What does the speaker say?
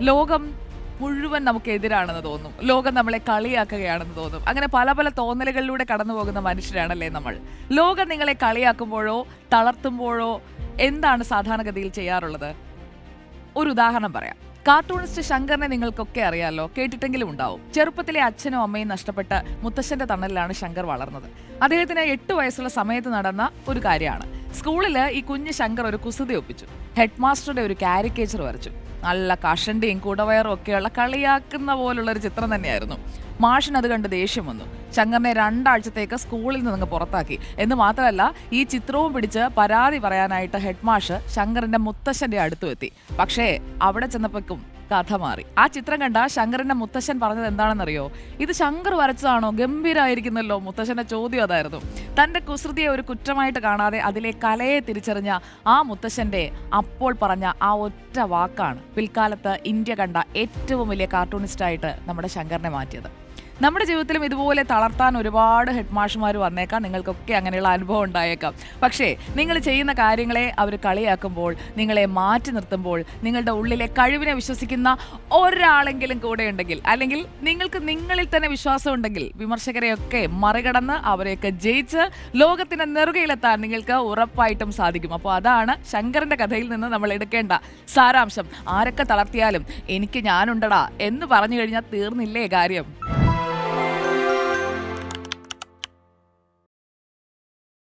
ലോകം മുഴുവൻ നമുക്ക് എതിരാണെന്ന് തോന്നും, ലോകം നമ്മളെ കളിയാക്കുകയാണെന്ന് തോന്നും. അങ്ങനെ പല പല തോന്നലുകളിലൂടെ കടന്നു പോകുന്ന മനുഷ്യരാണല്ലേ നമ്മൾ. ലോകം നിങ്ങളെ കളിയാക്കുമ്പോഴോ തളർത്തുമ്പോഴോ എന്താണ് സാധാരണഗതിയിൽ ചെയ്യാറുള്ളത്? ഒരു ഉദാഹരണം പറയാം. കാർട്ടൂണിസ്റ്റ് ശങ്കറിനെ നിങ്ങൾക്കൊക്കെ അറിയാമല്ലോ, കേട്ടിട്ടെങ്കിലും ഉണ്ടാവും. ചെറുപ്പത്തിലെ അച്ഛനും അമ്മയും നഷ്ടപ്പെട്ട് മുത്തശ്ശന്റെ തണലിലാണ് ശങ്കർ വളർന്നത്. അദ്ദേഹത്തിന് 8 വയസ്സുള്ള സമയത്ത് നടന്ന ഒരു കാര്യമാണ്. സ്കൂളിൽ ഈ കുഞ്ഞ് ശങ്കർ ഒരു കുസൃതി ഒപ്പിച്ചു. ഹെഡ് മാസ്റ്ററുടെ ഒരു കാരിക്കേച്ചർ വരച്ചു. നല്ല കഷണ്ടിയും കുടവയറും ഒക്കെയുള്ള കളിയാക്കുന്ന പോലുള്ള ഒരു ചിത്രം തന്നെയായിരുന്നു. മാഷിന് അത് കണ്ട് ദേഷ്യം വന്നു. ശങ്കറിനെ 2 ആഴ്ചത്തേക്ക് സ്കൂളിൽ നിന്ന് പുറത്താക്കി. എന്ന് മാത്രമല്ല, ഈ ചിത്രവും പിടിച്ച് പരാതി പറയാനായിട്ട് ഹെഡ് മാഷ് ശങ്കറിന്റെ മുത്തശ്ശന്റെ അടുത്തു എത്തി. പക്ഷേ അവിടെ ചെന്നപ്പോഴേക്കും കഥ മാറി. ആ ചിത്രം കണ്ട ശങ്കറിന്റെ മുത്തശ്ശൻ പറഞ്ഞത് എന്താണെന്നറിയോ? ഇത് ശങ്കർ വരച്ചതാണോ? ഗംഭീരമായിരിക്കുന്നല്ലോ. മുത്തശ്ശന്റെ ചോദ്യം അതായിരുന്നു. തന്റെ കുസൃതിയെ ഒരു കുറ്റമായിട്ട് കാണാതെ അതിലെ കലയെ തിരിച്ചറിഞ്ഞ ആ മുത്തശ്ശന്റെ അപ്പോൾ പറഞ്ഞ ആ ഒറ്റ വാക്കാണ് പിൽക്കാലത്ത് ഇന്ത്യ കണ്ട ഏറ്റവും വലിയ കാർട്ടൂണിസ്റ്റായിട്ട് നമ്മുടെ ശങ്കറിനെ മാറ്റിയത്. നമ്മുടെ ജീവിതത്തിലും ഇതുപോലെ തളർത്താൻ ഒരുപാട് ഹെഡ് മാഷുമാർ വന്നേക്കാം. നിങ്ങൾക്കൊക്കെ അങ്ങനെയുള്ള അനുഭവം ഉണ്ടായേക്കാം. പക്ഷേ നിങ്ങൾ ചെയ്യുന്ന കാര്യങ്ങളെ അവർ കളിയാക്കുമ്പോൾ, നിങ്ങളെ മാറ്റി നിർത്തുമ്പോൾ, നിങ്ങളുടെ ഉള്ളിലെ കഴിവിനെ വിശ്വസിക്കുന്ന ഒരാളെങ്കിലും കൂടെ ഉണ്ടെങ്കിൽ, അല്ലെങ്കിൽ നിങ്ങൾക്ക് നിങ്ങളിൽ തന്നെ വിശ്വാസം ഉണ്ടെങ്കിൽ, വിമർശകരെയൊക്കെ മറികടന്ന് അവരെയൊക്കെ ജയിച്ച് ലോകത്തിന്റെ നെറുകയിലെത്താൻ നിങ്ങൾക്ക് ഉറപ്പായിട്ടും സാധിക്കും. അപ്പോൾ അതാണ് ശങ്കറിന്റെ കഥയിൽ നിന്ന് നമ്മൾ എടുക്കേണ്ട സാരാംശം. ആരൊക്കെ തളർത്തിയാലും എനിക്ക് ഞാനുണ്ടടാ എന്ന് പറഞ്ഞു കഴിഞ്ഞാൽ തീർന്നില്ലേ കാര്യം.